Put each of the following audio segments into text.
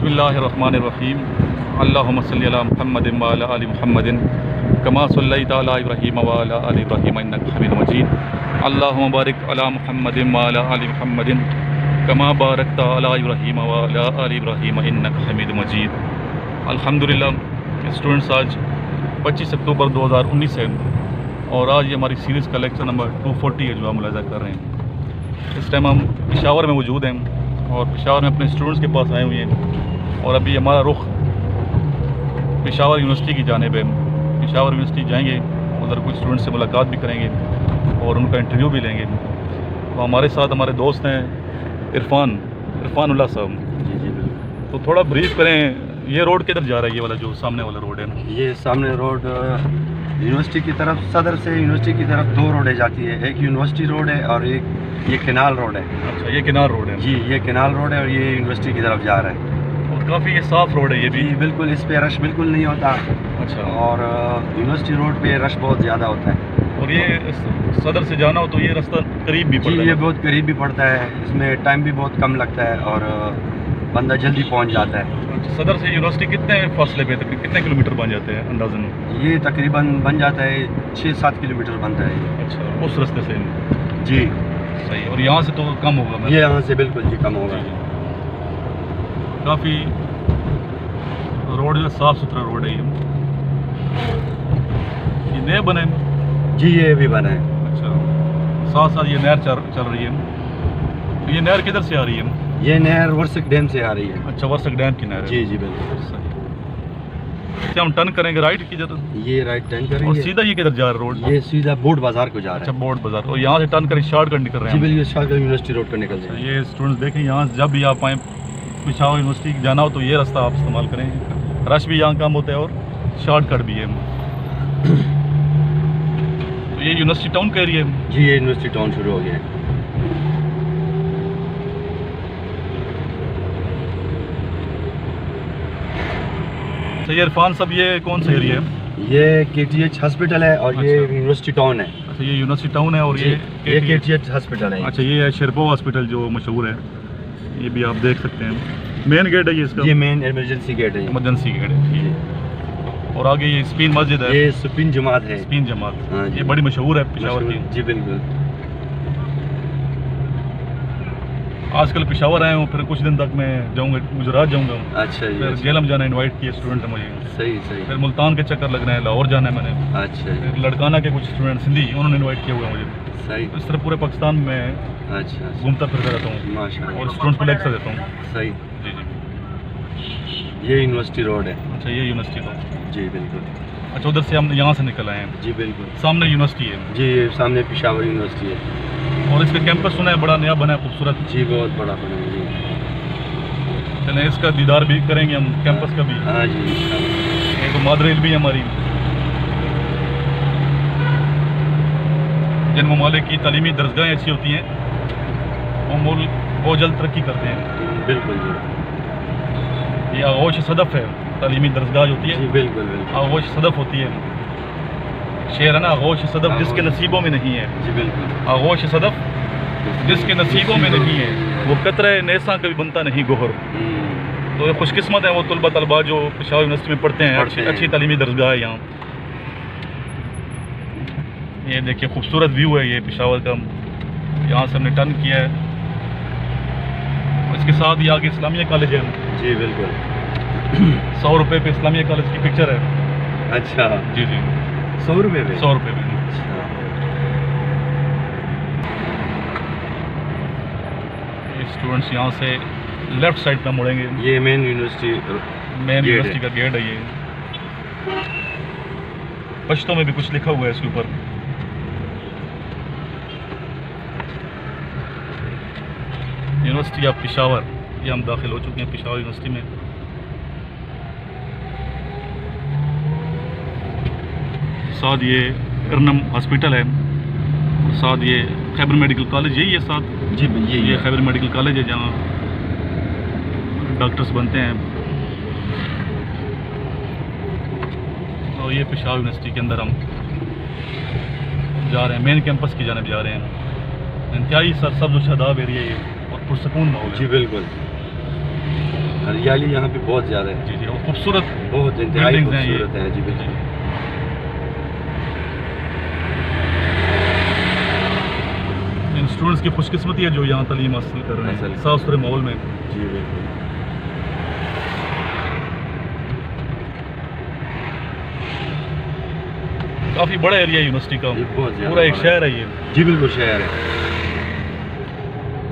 बिस्मिल्लाहिर्रहमानिर्रहीम अल्लाहुम्मा सल्लि अला मुहम्मदिन व अला आलि मुहम्मदिन कमा सल्लैता अला इब्राहीम व अला आलि इब्राहीम इन्नका हमीदुम मजीद अल्लाहुम्मा बारिक अला मुहम्मदिन व अला आलि मुहम्मदिन कमा बारकता अला इब्राहीम व अला आलि इब्राहीम इन्नका हमीदुम मजीद। अल्हम्दुलिल्लाह स्टूडेंट्स, आज 25 अक्टूबर 2019 है और आज ये हमारी सीरीज़ का लेक्चर नंबर 240 है जो हम मुलाज़ा कर रहे हैं। इस टाइम हम पेशावर में मौजूद हैं और पेशावर में अपने स्टूडेंट्स के पास आए हुए हैं और अभी हमारा रुख पेशावर यूनिवर्सिटी की जानिब है। पेशावर यूनिवर्सिटी जाएंगे, उधर कुछ स्टूडेंट से मुलाकात भी करेंगे और उनका इंटरव्यू भी लेंगे। तो हमारे साथ हमारे दोस्त हैं इरफानुल्लाह साहब। तो थोड़ा ब्रीफ करें, ये रोड किधर जा रहा है, ये वाला जो सामने वाला रोड है? ये सामने रोड यूनिवर्सिटी की तरफ, सदर से यूनिवर्सिटी की तरफ दो रोडें जाती है। एक यूनिवर्सिटी रोड है और एक ये केनाल रोड है। अच्छा, ये केनाल रोड है? जी, ये केनाल रोड है और ये यूनिवर्सिटी की तरफ जा रहा है। और काफ़ी ये साफ़ रोड है ये भी? बिल्कुल, इस पे रश बिल्कुल नहीं होता। अच्छा। और यूनिवर्सिटी रोड पे रश बहुत ज़्यादा होता है। और ये सदर से जाना हो तो ये रास्ता करीब भी पड़ता है? ये बहुत करीब भी पड़ता है, इसमें टाइम भी बहुत कम लगता है और बंदा जल्दी पहुंच जाता है। सदर से यूनिवर्सिटी कितने फासले पे तक, कितने किलोमीटर बन जाते हैं अंदाज़न? ये तकरीबन बन जाता है 6-7 किलोमीटर बनता है। अच्छा, उस रास्ते से? जी सही। और यहाँ से तो कम होगा? ये यहाँ से बिल्कुल जी कम होगा। काफ़ी रोड जो साफ़ सुथरा रोड है। ये नए बने? जी, ये भी बना है। अच्छा, साथ साथ ये नहर चल रही है। ये नहर किधर से आ रही है? ये नहर वर्सक डैम से आ रही है। अच्छा, वर्सक डैम की नहर है। जी जी बिल्कुल सही। क्या हम टर्न करेंगे राइट की जगह? ये राइट टर्न करेंगे। और सीधा ये किधर जा रहा है रोड? ये सीधा बोर्ड बाजार को जा रहा है। अच्छा, बोर्ड बाजार। और यहाँ से टर्न कर शॉर्टकट निकल रहे हैं? जी बिल्कुल, शॉर्टकट यूनिवर्सिटी रोड पर निकल जाए। ये स्टूडेंट्स देखें, यहाँ जब भी आप आएँ पेशावर यूनिवर्सिटी जाना हो तो ये रास्ता आप इस्तेमाल करें। रश भी यहाँ कम होता है और शॉर्टकट भी है। तो ये यूनिवर्सिटी टाउन का एरिया है? जी, ये यूनिवर्सिटी टाउन शुरू हो गया है। तो ये इरफान साहब, ये कौन सा एरिया है? ये KTH हॉस्पिटल है और ये यूनिवर्सिटी टाउन है। अच्छा, ये यूनिवर्सिटी टाउन है और ये KTH हॉस्पिटल है। अच्छा, ये है शेरपो हॉस्पिटल जो मशहूर है। ये भी आप देख सकते हैं, मेन गेट है ये इसका? ये मेन इमरजेंसी गेट है। इमरजेंसी गेट है। और आगे ये स्पीन मस्जिद है? ये स्पीन जमात है। स्पीन जमात, हाँ जी। ये बड़ी मशहूर है पेशावर की। जी बिल्कुल। आजकल पेशावर आए हूँ, फिर कुछ दिन तक मैं जाऊँगा, गुजरात जाऊँगा। अच्छा जी। फिर जेलम जाना इनवाइट किए स्टूडेंट है मुझे। सही सही। फिर मुल्तान के चक्कर लगना है, लाहौर जाना है मैंने। अच्छा। फिर लड़काना के कुछ स्टूडेंट सिंधी, उन्होंने इनवाइट किया हुआ मुझे। सही। इस तरह पूरे पाकिस्तान में अच्छा घूमता फिरता रहता हूँ माशाल्लाह। और स्टूडेंट्स को लेक्चर देता हूँ। सही। जी जी। ये यूनिवर्सिटी रोड है। अच्छा, ये यूनिवर्सिटी का? जी बिल्कुल। अच्छा, उधर से हम यहाँ से निकल आए हैं? जी बिल्कुल। सामने यूनिवर्सिटी है? जी, ये सामने पेशावर यूनिवर्सिटी है। और इसका कैंपस सुना है बड़ा नया बना है, खूबसूरत? जी, बहुत बड़ा बना है। जी चलें, इसका दीदार भी करेंगे हम, कैंपस का भी। हाँ जी। ये तो मादरेल भी है हमारी। जिन ममालिक की तालीमी दरजगाहें अच्छी होती हैं वो मुल्क बहुत जल्द तरक्की करते हैं। बिल्कुल जी। ये आगोश सदफ है, तालीमी दरजगाह जो होती है। जी बिल्कुल बिल्कुल। आगोश सदफ होती है, शेर है ना, आगोश सदफ जिसके नसीबों में नहीं है। जी बिल्कुल। आगोश सदफ जिसके नसीबों में नहीं है, वो कतरे नेसा कभी बनता नहीं गोहर। तो ये खुशकिस्मत है वो तलबा जो पेशावर यूनिवर्सिटी में पढ़ते हैं। अच्छी तालीमी दरजगाह है यहाँ। ये देखिए खूबसूरत व्यू है ये पेशावर का। यहाँ से हमने टर्न किया है। इसके साथ ही आगे इस्लामिया कॉलेज है। जी बिल्कुल। 100 रुपये पे इस्लामिया कॉलेज की पिक्चर है। अच्छा जी जी। 100 रुपये में? 100 रुपये में। स्टूडेंट्स यहाँ से लेफ्ट साइड पर मुड़ेंगे। ये मेन यूनिवर्सिटी का गेट है ये। पश्तो में भी कुछ लिखा हुआ है इसके ऊपर। यूनिवर्सिटी ऑफ पेशावर, ये हम दाखिल हो चुके हैं पेशावर यूनिवर्सिटी में। साथ ये करनम हॉस्पिटल है, साथ ये खैबर मेडिकल कॉलेज, यही है साथ? जी, ये खैबर मेडिकल कॉलेज है जहाँ डॉक्टर्स बनते हैं। और ये पेशावर यूनिवर्सिटी के अंदर हम जा रहे हैं, मेन कैंपस की जानिब जा रहे हैं। इंतहाई सरसब्ज़ और शादाब एरिया ये और पुरसकून माहौल है। जी बिल्कुल। हरियाली यहाँ पे बहुत ज़्यादा है जी जी, और खूबसूरत बहुत इंतहाई buildings हैं ये। खूबसूरत है जी बिल्कुल। इन स्टूडेंट्स की खुशकिस्मती है जो यहाँ तालीम हासिल कर रहे हैं साफ सुथरे माहौल में। जी बिल्कुल। काफ़ी बड़ा एरिया है यूनिवर्सिटी का, ये बहुत ज़्यादा पूरा एक बड़ा शहर है ये। जी बिल्कुल शहर है,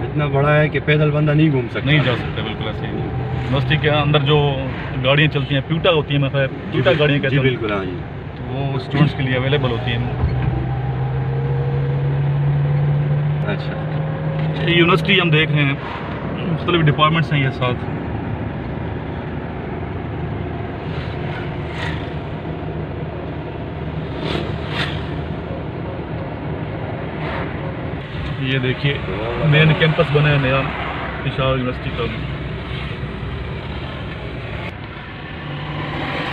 इतना बड़ा है कि पैदल बंदा नहीं घूम सकता। नहीं जा सकता बिल्कुल ऐसे ही। यूनिवर्सिटी के अंदर जो गाड़ियाँ चलती हैं, प्यूटा होती हैं, मैं प्यूटा गाड़ियाँ कहते जी हैं, बिल्कुल। हाँ जी, तो वो स्टूडेंट्स के लिए अवेलेबल होती हैं। अच्छा। ये यूनिवर्सिटी हम देख रहे हैं, मुख्तलिफ डिपार्टमेंट्स हैं ये साथ। ये देखिए मेन कैंपस बना है नया पेशावर यूनिवर्सिटी का।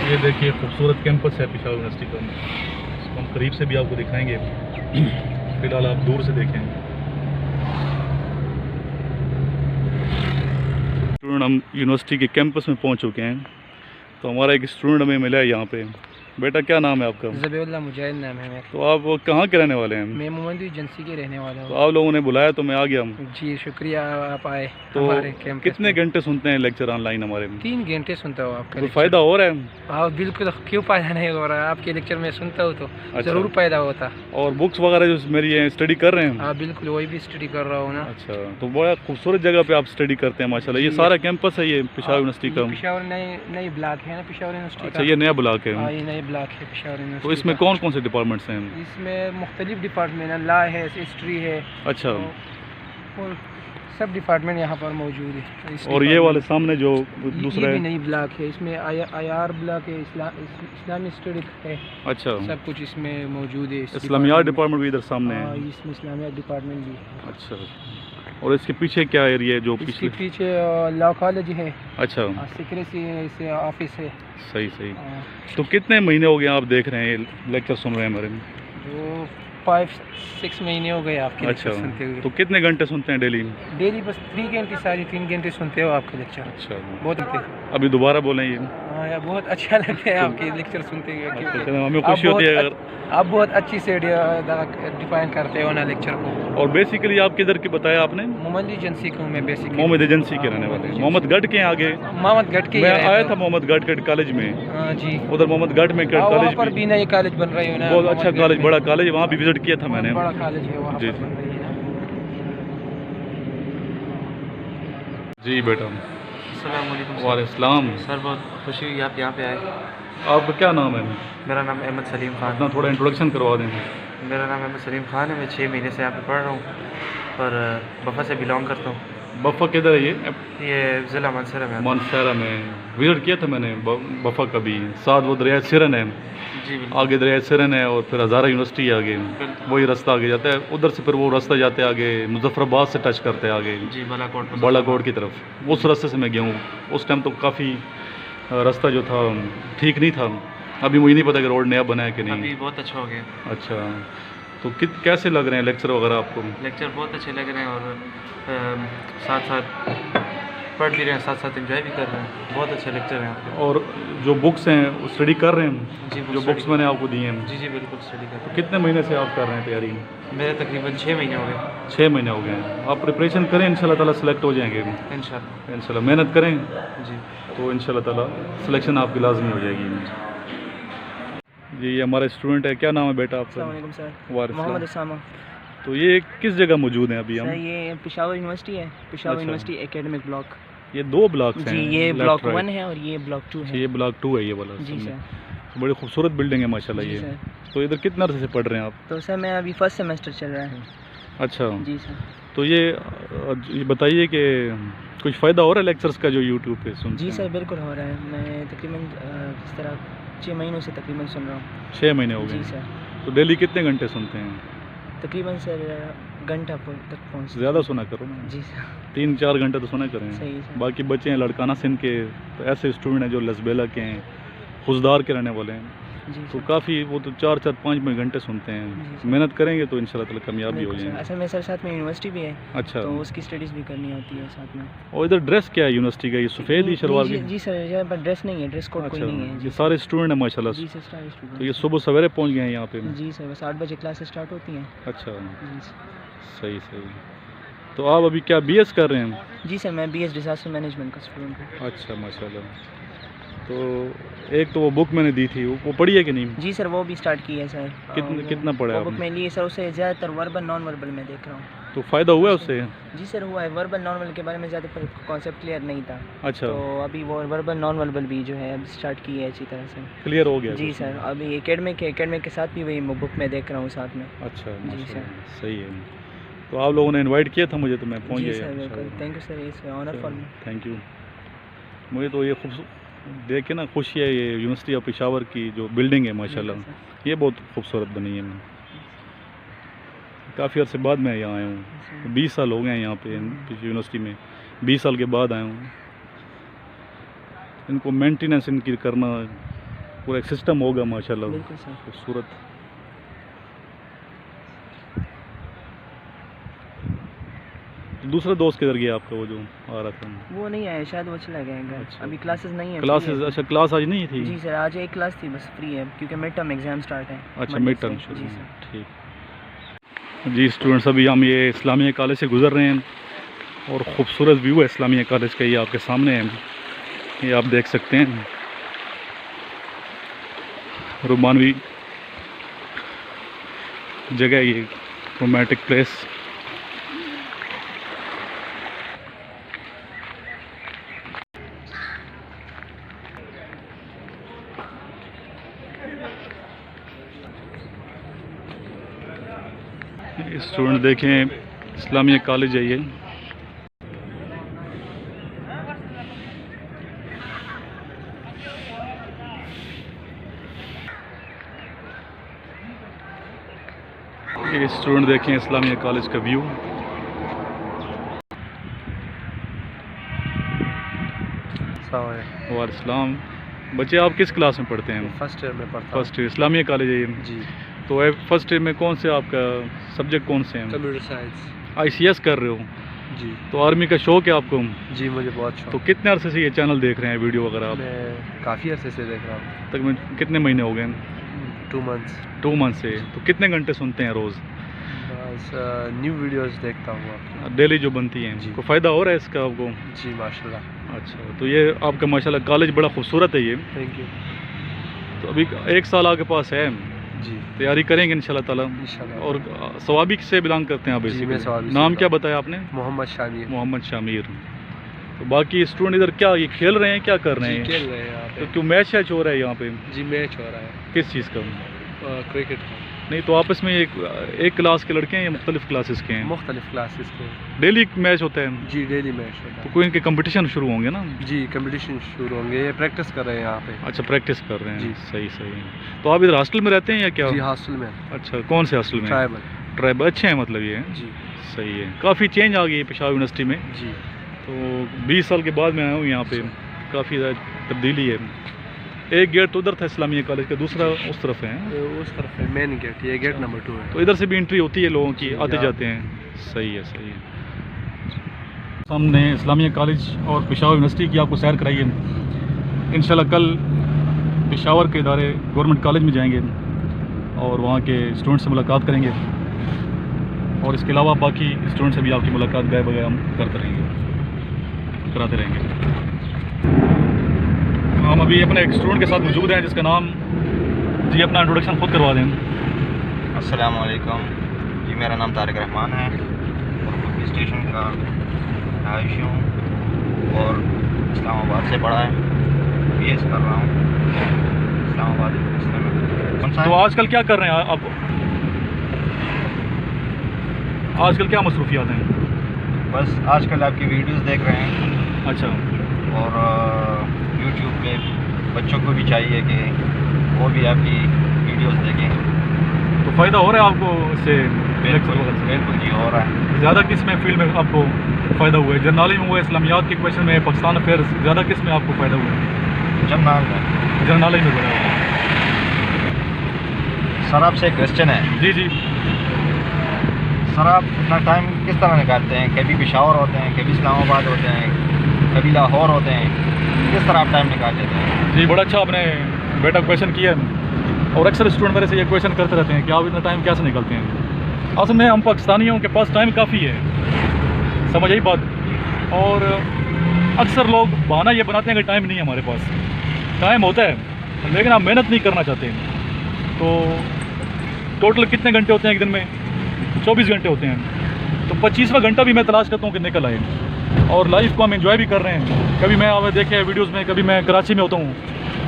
ये देखिए खूबसूरत कैंपस है पेशावर यूनिवर्सिटी का, इसको हम करीब से भी आपको दिखाएंगे, फिलहाल आप दूर से देखें। स्टूडेंट हम यूनिवर्सिटी के कैंपस में पहुंच चुके हैं, तो हमारा एक स्टूडेंट हमें मिला है यहाँ पे। बेटा क्या नाम है आपका? ज़बीउल्लाह मुजाहिद नाम है मेरा। तो आप कहाँ के रहने वाले हैं? मैं मोहम्मदी एजेंसी के रहने वाला तो हूँ। आप लोगों ने बुलाया तो मैं आ गया। जी शुक्रिया आप आए तो हमारे कैंपस कितने में। घंटे सुनते हैं लेक्चर ऑनलाइन हमारे में? 3 घंटे सुनता हूँ आपका कोई लेक्चर। फ़ायदा हो रहा है? हाँ बिल्कुल, क्यों फ़ायदा नहीं हो रहा है? आपके लेक्चर में सुनता हूँ तो अच्छा। ज़रूर फ़ायदा होता। और बुक्स वगैरह जो मेरी है स्टडी कर रहे हैं? हाँ बिल्कुल, वही भी स्टडी कर रहा हूँ ना। अच्छा, तो बड़ा खूबसूरत जगह पे आप स्टडी करते हैं माशाल्लाह। ये जी। सारा कैंपस है ये पेशावर यूनिवर्सिटी का? पेशावर नई ब्लॉक है ना पेशावर यूनिवर्सिटी अच्छा, का। ये नया ब्लॉक हाँ है। ये नई ब्लॉक है पेशावर तो यूनिवर्सिटी इसमें का। कौन कौन से डिपार्टमेंट्स हैं? इसमें मुख्तलिफ डिपार्टमेंट है, लॉ है, हिस्ट्री है, अच्छा, और सब डिपार्टमेंट यहाँ पर मौजूद है। इस और ये डिपार्टमेंट- वाले सामने जो दूसरा ये भी है? नई ब्लॉक है, इसमें IR ब्लॉक है, इस्लामिक स्टडी है, अच्छा, सब कुछ इसमें मौजूद है। इस इस्लामियात डिपार्टमेंट भी इधर सामने हाँ, है। इसमें इस्लामियात डिपार्टमेंट भी है। अच्छा, और इसके पीछे क्या एरिया है जो इसके पिछले? पीछे लॉ कॉलेज है, अच्छा, सेक्रेटरी से ऑफिस है। सही सही। हाँ, तो कितने महीने हो गए आप देख रहे हैं लेक्चर सुन रहे हैं हमारे में? जो 5-6 महीने हो गए आपके अच्छा, लेक्चर सुनते हुए। तो कितने घंटे सुनते हैं डेली? डेली बस 3 घंटे, साढ़े 3 घंटे सुनते हो आपके लेक्चर। अच्छा, बहुत अच्छे। अभी दोबारा बोलें ये? हाँ यार, बहुत अच्छा लगता है आपके लेक्चर सुनते हुए, अच्छा, क्योंकि हमें खुशी होती है अगर। आप बहुत अच्छी से डिफाइन करते हो ना लेक्चर को। और बेसिकली आप किधर की बताया आपने? मोहम्मद एजेंसी को मैं बेसिकली। मोहम्मद एजेंसी के रहने वाले हैं। मोहम्मद गढ़ के आगे मोहम्मद गढ़ के मैं ही आया है। था मोहम्मद गढ़ के कॉलेज में, हाँ जी, उधर मोहम्मद गढ़ में वहाँ कॉलेज पर भी भी नए कॉलेज बन रहे हो ना। बहुत अच्छा मोहम्मद गढ़ कॉलेज, में। बड़ा कॉलेज, वहाँ भी विजिट किया था मैंने। बड़ा कॉलेज है वहाँ जी, पर बन रही है ना। जी बेटा। अस्सलाम वालेकुम वालेकुम। सर, बहुत खुशी हुई आप यहाँ पे आए। आपका क्या नाम है? मेरा नाम अहमद सलीम खान। अपना थोड़ा इंट्रोडक्शन करवा दें। मेरा नाम अहमद सलीम खान है। मैं 6 महीने से यहाँ पे पढ़ रहा हूँ और बफा से बिलोंग करता हूँ। बफा किधर है ये? ये ज़िला मानसरा में आता मानसरा में विजिट किया था मैंने बफा का भी। साथ वो दरिया सिरन है, है। जी बिल्कुल। आगे दरिया सिरन है, और फिर हज़ारा यूनिवर्सिटी है आगे, वही रास्ता आगे जाता है। उधर से फिर वो रास्ता जाते आगे मुजफ्फराबाद से टच करते हैं आगे जी, बालाकोट। बालाकोट की तरफ। उस रास्ते से मैं गया हूँ। उस टाइम तो काफ़ी रास्ता जो था ठीक नहीं था। अभी मुझे नहीं पता कि रोड नया बना है कि नहीं। अभी बहुत अच्छा हो गया। अच्छा, तो कैसे लग रहे हैं लेक्चर वगैरह आपको? लेक्चर बहुत अच्छे लग रहे हैं और साथ साथ पढ़ भी रहे हैं, साथ साथ एंजॉय भी कर रहे हैं। बहुत अच्छे लेक्चर हैं यहाँ पे। और जो बुक्स हैं वो स्टडी कर रहे हैं? जी, जो बुक्स मैंने आपको दी हैं, जी जी बिल्कुल स्टडी कर रहे तो कितने महीने से आप कर रहे हैं तैयारी? हैं। मेरे तकरीबन 6 महीने हो गए। 6 महीने हो गए हैं। आप प्रिपरेशन करें, इंशाल्लाह ताला सेलेक्ट हो जाएंगे। इंशाल्लाह। इंशाल्लाह मेहनत करें जी तो इंशाल्लाह ताला सिलेक्शन आपकी लाजमी हो जाएगी। जी, ये हमारा स्टूडेंट है। क्या नाम है बेटा आपका? अस्सलाम सर, वालेकुम मोहम्मद सलाम। उसामा। तो ये किस जगह मौजूद हैं अभी सर हम? ये पेशावर यूनिवर्सिटी है, पेशावर अच्छा। University academic block. ये 2 ब्लॉक्स हैं? जी, ये left, ब्लॉक right। 1 है और ये ब्लॉक 2 अच्छा, है। ये ब्लॉक 2 है ये वाला। जी सामने। सर। तो बड़ी खूबसूरत बिल्डिंग है माशाल्लाह जी ये। सर। तो इधर कितना अर्से से पढ़ रहे हैं आप? तो सर मैं अभी फर्स्ट सेमेस्टर चल रहा है। अच्छा, जी सर। तो ये बताइए कि कुछ फ़ायदा हो रहा है लेक्चर्स का जो यूट्यूब पे सुनते जी हैं? सर बिल्कुल हो रहा है। मैं तकरीबन इस तरह 6 महीनों से तकरीबन सुन रहा हूँ। 6 महीने हो जी गए। सर। तो डेली कितने घंटे सुनते हैं? तकरीबन सर घंटा तक पहुँच। ज़्यादा सुना करो ना, जी सर। 3-4 घंटे तो सुना करें। सही है सर। बाकी बच्चे हैं लड़काना सिंध के, तो ऐसे स्टूडेंट हैं जो लसबेला के हैं, खुशदार के रहने वाले हैं, जी तो सर। काफ़ी वो तो 4-4-5 घंटे सुनते जी हैं। सर। मेहनत करेंगे तो इंशाल्लाह ताला कामयाब भी हो बिल्कुल सर। जाएंगे। असल में सर साथ में यूनिवर्सिटी भी है, अच्छा, तो उसकी स्टडीज़ भी करनी होती है साथ में। और इधर ड्रेस क्या है यूनिवर्सिटी का? ये सफ़ेद ही शलवार जी की? जी सर, यहाँ पर ड्रेस नहीं है, ड्रेस कोड कोई अच्छा, नहीं है। ये जी सारे स्टूडेंट हैं माशाल्लाह। जी सर, सारे तो ये स्टूडेंट। सुबह सवेरे पहुंच गए हैं यहाँ पे? जी सर, बस 8 बजे क्लासेस स्टार्ट होती हैं। अच्छा, जी सर। सही सही। तो आप अभी क्या बीएस कर रहे हैं? जी सर, मैं बीएस डिजास्टर मैनेजमेंट का स्टूडेंट हूँ। अच्छा माशाल्लाह। तो एक तो वो बुक मैंने दी थी, वो पढ़ी है कि नहीं? जी सर, वो भी स्टार्ट की है सर। कितना पढ़ा वो बुक आपने? में ली सर, उससे ज़्यादातर वर्बल नॉन वर्बल में देख रहा हूँ। तो फ़ायदा हुआ है उससे? जी सर हुआ है। वर्बल नॉन वर्बल के बारे में ज़्यादा कॉन्सेप्ट क्लियर नहीं था, अच्छा, तो अभी वो वर्बल नॉन वर्बल भी जो है अब स्टार्ट की है अच्छी तरह से। क्लियर हो गया? जी कुछ? सर, अभी एकेडमिक के साथ भी वही बुक में देख रहा हूँ साथ में। अच्छा जी माशाल्लाह, सही है। तो आप लोगों ने इनवाइट किया था मुझे, तो मैं पहुंच जी गया। सर, बिल्कुल। Thank you sir, is honour for me. Thank you. मुझे तो ये देख के ना खुशी है, ये यूनिवर्सिटी ऑफ पेशावर की जो बिल्डिंग है माशाल्लाह, ये बहुत खूबसूरत बनी है। काफ़ी अर्से बाद मैं यहाँ आया हूँ, 20 साल हो गए हैं यहाँ पे यूनिवर्सिटी में, 20 साल के बाद आया हूँ। इनको मेंटेनेंस इनकी करना, पूरा एक सिस्टम होगा माशाल्लाह, बिल्कुल सर। खूबसूरत। दूसरा दोस्त किधर गया आपका, वो जो आ रहा था? वो नहीं आया शायद, वो चला गया घर। अच्छा। अभी क्लासेस नहीं है। क्लासेस? free है। अच्छा, क्लास आज नहीं थी? जी सर, आज एक क्लास थी बस, फ्री है क्योंकि मिड टर्म एग्जाम स्टार्ट है। अच्छा, Monday मिड से। टर्म जी शुरू। सर। ठीक जी, स्टूडेंट्स अभी हम ये इस्लामिया कॉलेज से गुज़र रहे हैं और ख़ूबसूरत व्यू है इस्लामिया कॉलेज का, ये आपके सामने है, ये आप देख सकते हैं। रोमानवी जगह है ये, रोमांटिक प्लेस। स्टूडेंट देखें, इस्लामिया कॉलेज है ये। ये स्टूडेंट देखें इस्लामिया कॉलेज का व्यू। वालेकुम। बच्चे आप किस क्लास में पढ़ते हैं? फर्स्ट ईयर में पढ़ता हूँ। फर्स्ट ईयर, इस्लामिया कॉलेज है ये। जी। तो फर्स्ट ईयर में कौन से आपका सब्जेक्ट कौन से हैं? Computer science. ICS कर रहे हो? जी। तो आर्मी का शौक है आपको? जी, मुझे बहुत शौक। तो कितने अरसे से ये चैनल देख रहे हैं, वीडियो वगैरह आप? मैं काफ़ी अरसे से देख रहा हूँ। तकरीबन कितने महीने हो गए? 2 मंथ्स। 2 मंथ से। तो कितने घंटे सुनते हैं रोज़? बस न्यू वीडियोस देखता हूँ आपकी। डेली जो बनती हैं? जी। को फ़ायदा हो रहा है इसका आपको? जी माशाल्लाह। अच्छा, तो ये आपका माशाल्लाह कॉलेज बड़ा खूबसूरत है ये। Thank you. तो अभी 1 साल आपके पास है, जी तैयारी करेंगे इंशाल्लाह ताला। इंशाल्लाह। और सवाबी से बिलोंग करते हैं आप? जी, मैं बेसिकली सवाबी से नाम क्या belong- बताया आपने? मोहम्मद शामिर। मोहम्मद शामिर। तो बाकी स्टूडेंट इधर क्या ये खेल रहे हैं, क्या कर रहे जी, हैं? खेल रहे हैं यहाँ तो पे। क्यों मैच है हो रहा है यहाँ पे? जी, मैच हो रहा है किस चीज़ का? क्रिकेट का। नहीं, तो आपस में एक क्लास के लड़के हैं या मुख्तलिफ क्लासेस के हैं? मुख्तलिफ क्लासेस के। डेली मैच होता है? जी, डेली मैच होता तो है। कोई इनके कंपटीशन शुरू होंगे ना? जी, कंपटीशन शुरू होंगे, ये प्रैक्टिस कर रहे हैं यहाँ पे। अच्छा, प्रैक्टिस कर रहे हैं। जी। सही सही। तो आप इधर हॉस्टल में रहते हैं या क्या? जी, हॉस्टल में। अच्छा, कौन से हॉस्टल में? ट्राइबल। ट्राइब अच्छे हैं मतलब ये? जी। सही है। काफ़ी चेंज आ गई है पेशावर यूनिवर्सिटी में। जी। तो 20 साल के बाद मैं आया हूँ यहाँ पे, काफ़ी ज़्यादा तब्दीली है। एक गेट उधर था इस्लामिया कॉलेज का, दूसरा उस तरफ है। ये उस तरफ है मेन गेट, ये गेट नंबर 2 है। तो इधर से भी एंट्री होती है लोगों की, जी, आते यहाँ जाते हैं। सही है सही है। हमने इस्लामिया कॉलेज और पेशावर यूनिवर्सिटी की आपको सैर कराई है। इंशाल्लाह कल पेशावर के इदारे गवर्नमेंट कॉलेज में जाएंगे और वहाँ के स्टूडेंट से मुलाकात करेंगे, और इसके अलावा बाकी स्टूडेंट से भी आपकी मुलाकात गए बगैर हम कराते रहेंगे। हम अभी अपने एक स्टूडेंट के साथ मौजूद हैं जिसका नाम, जी अपना इंट्रोडक्शन खुद करवा दें। अस्सलाम वालेकुम जी, मेरा नाम तारिक रहमान है और मैं स्टेशन का रहायशी हूँ और इस्लामाबाद से पढ़ा है, BS कर रहा हूँ इस्लामाबाद यूनिवर्सिटी में। तो आजकल क्या कर रहे हैं आप? आजकल क्या मसरूफियात हैं? बस आजकल आपकी वीडियोस देख रहे हैं अच्छा, और यूट्यूब पे बच्चों को भी चाहिए कि वो भी आपकी वीडियोस देखें। तो फ़ायदा हो रहा है आपको इससे? बिल्कुल जी, हो रहा है। ज़्यादा किस में फील्ड में आपको फ़ायदा हुआ है? जर्नलिज्म हुआ, इस्लामियात के क्वेश्चन में, पाकिस्तान अफेयर्स, ज़्यादा किस में आपको फ़ायदा हुआ है? जर्नल में। जर्नलिज्म में बड़ा हुआ। सर आपसे एक क्वेश्चन है। जी जी। सर आप अपना टाइम किस तरह निकालते हैं? कभी पेशावर होते हैं, कभी इस्लामाबाद होते हैं, कभी लाहौर होते हैं, किस तरह आप टाइम निकाल लेते हैं? जी, बड़ा अच्छा आपने बेटा क्वेश्चन किया है। और अक्सर स्टूडेंट मेरे से ये क्वेश्चन करते रहते हैं कि आप इतना टाइम कैसे निकालते हैं। असल में हम पाकिस्तानियों के पास टाइम काफ़ी है, समझ आई बात। और अक्सर लोग बहाना ये बनाते हैं कि टाइम नहीं है हमारे पास। टाइम होता है लेकिन आप मेहनत नहीं करना चाहते। तो टोटल कितने घंटे होते हैं एक दिन में? 24 घंटे होते हैं। तो 25वां घंटा भी मैं तलाश करता हूँ कि निकल आए, और लाइफ को हम एंजॉय भी कर रहे हैं। कभी मैं आप देखे वीडियोज़ में, कभी मैं कराची में होता हूँ,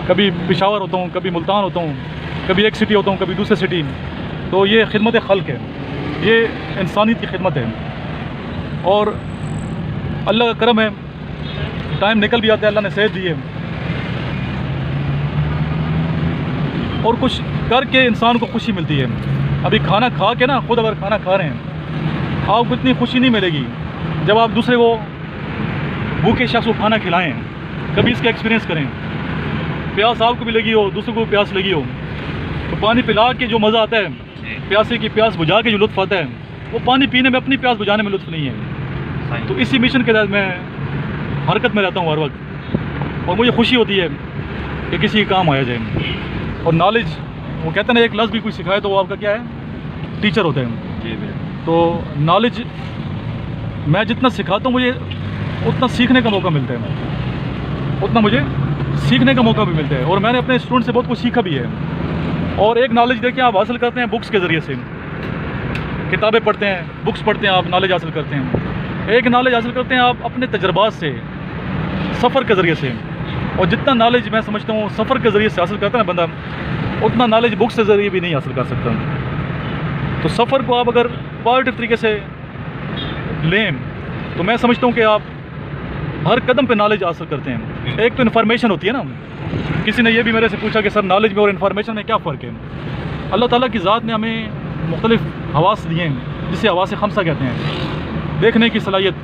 कभी पेशावर होता हूँ, कभी मुल्तान होता हूँ, कभी एक सिटी होता हूँ, कभी दूसरे सिटी। तो ये खिदमत खल्क है, ये इंसानियत की खिदमत है। और अल्लाह का करम है, टाइम निकल भी आता है, अल्लाह ने सेहत दी है। और कुछ करके इंसान को खुशी मिलती है। अभी खाना खा के ना, खुद अगर खाना खा रहे हैं, आपको इतनी खुशी नहीं मिलेगी जब आप दूसरे को, भूखे शख्स को खाना खिलाएं। कभी इसका एक्सपीरियंस करें। प्यास आपको भी लगी हो, दूसरे को प्यास लगी हो, तो पानी पिला के जो मज़ा आता है, प्यासे की प्यास बुझा के जो लुत्फ़ आता है, वो पानी पीने में, अपनी प्यास बुझाने में लुत्फ़ नहीं है। तो इसी मिशन के तहत मैं हरकत में रहता हूँ हर वक्त, और मुझे खुशी होती है कि किसी के काम आया जाए। और नॉलेज, वो कहते हैं ना, एक लफ्ज़ भी कोई सिखाए तो वो आपका क्या है? टीचर होता है। जी। तो नॉलेज मैं जितना सिखाता हूँ, मुझे उतना सीखने का मौका मिलता है, उतना मुझे सीखने का मौका भी मिलता है। और मैंने अपने स्टूडेंट से बहुत कुछ सीखा भी है। और एक नॉलेज देखिए आप हासिल करते हैं बुक्स के ज़रिए से, किताबें पढ़ते हैं, बुक्स पढ़ते हैं, आप नॉलेज हासिल करते हैं। एक नॉलेज हासिल करते हैं आप अपने तजर्बात से, सफ़र के ज़रिए से। और जितना नॉलेज मैं समझता हूँ सफ़र के ज़रिए से हासिल करता है ना बंदा, उतना नॉलेज बुक्स के ज़रिए भी नहीं हासिल कर सकता। तो सफ़र को आप अगर पॉजिटिव तरीके से लें तो मैं समझता हूँ कि आप हर कदम पे नॉलेज हासिल करते हैं। एक तो इन्फॉर्मेशन होती है ना, किसी ने ये भी मेरे से पूछा कि सर नॉलेज में और इन्फॉर्मेशन में क्या फ़र्क है? अल्लाह ताला की ज़ात ने हमें मुख्तलिफ़ हवास दिए हैं, जिसे हवास खमसा कहते हैं। देखने की सलाहियत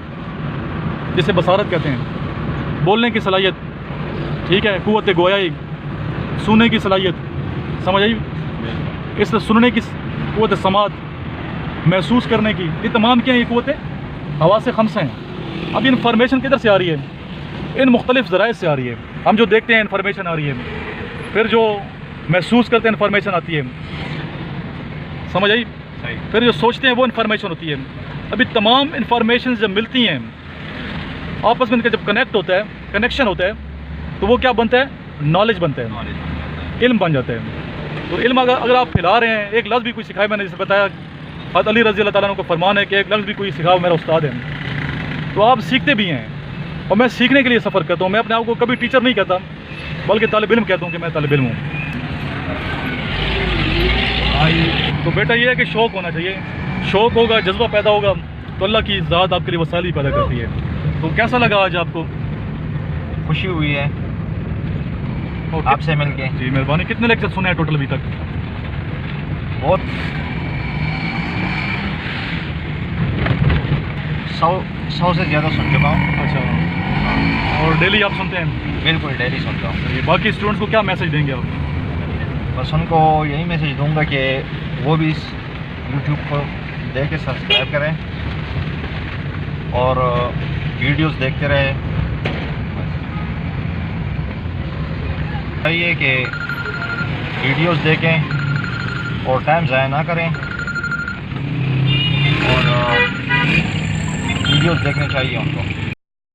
जिसे बसारत कहते हैं, बोलने की सलाहियत, ठीक है, क़ुव्वत गोयाई, सुनने की सलाहियत, समझ आई, इससे सुनने की क़ुव्वत समात, महसूस करने की, ये तमाम क्या है? ये क़ुव्वतें हवास खमसा हैं। अब इन्फॉर्मेशन किधर से आ रही है? इन मुख्तलिफ़ ज़राए से आ रही है। हम जो देखते हैं इन्फॉर्मेशन आ रही है, फिर जो महसूस करते हैं इन्फॉर्मेशन आती है, समझ आई, फिर जो सोचते हैं वो इन्फॉर्मेशन होती है। अभी तमाम इन्फॉर्मेशन जब मिलती हैं आपस में, इनका जब कनेक्ट होता है, कनेक्शन होता है, तो वो क्या बनता है? नॉलेज बनता है, इल्म बन जाता है। तो इल्म अगर आप फैला रहे हैं, एक लफ्ज़ भी कोई सिखाए, मैंने जैसे बताया हज़रत अली रज़ी अल्लाह ताला अन्हु का फरमान है कि एक लफ्ज़ भी कोई सिखाओ, मेरा उस्ताद है। तो आप सीखते भी हैं, और मैं सीखने के लिए सफ़र करता हूँ। मैं अपने आप को कभी टीचर नहीं कहता, बल्कि तालिब इल्म कहता हूँ कि मैं तालिब इल्म हूँ। तो बेटा ये है कि शौक़ होना चाहिए। शौक़ होगा, जज्बा पैदा होगा, तो अल्लाह की ज़ात आपके लिए वसाइल भी पैदा करती है। तो कैसा लगा आज आपको? खुशी हुई है आपसे मिलके। जी मेहरबानी। कितने लेक्चर सुने हैं टोटल अभी तक? बहुत 100 से ज़्यादा सुन चुका हूँ। अच्छा, और डेली आप सुनते हैं? बिल्कुल डेली सुनता हूँ। बाकी स्टूडेंट्स को क्या मैसेज देंगे आप? बस उनको यही मैसेज दूंगा कि वो भी इस यूट्यूब को देख के सब्सक्राइब करें और वीडियोस देखते रहे। चाहिए कि वीडियोस देखें और टाइम ज़ाया ना करें, और वीडियोस देखने चाहिए उनको।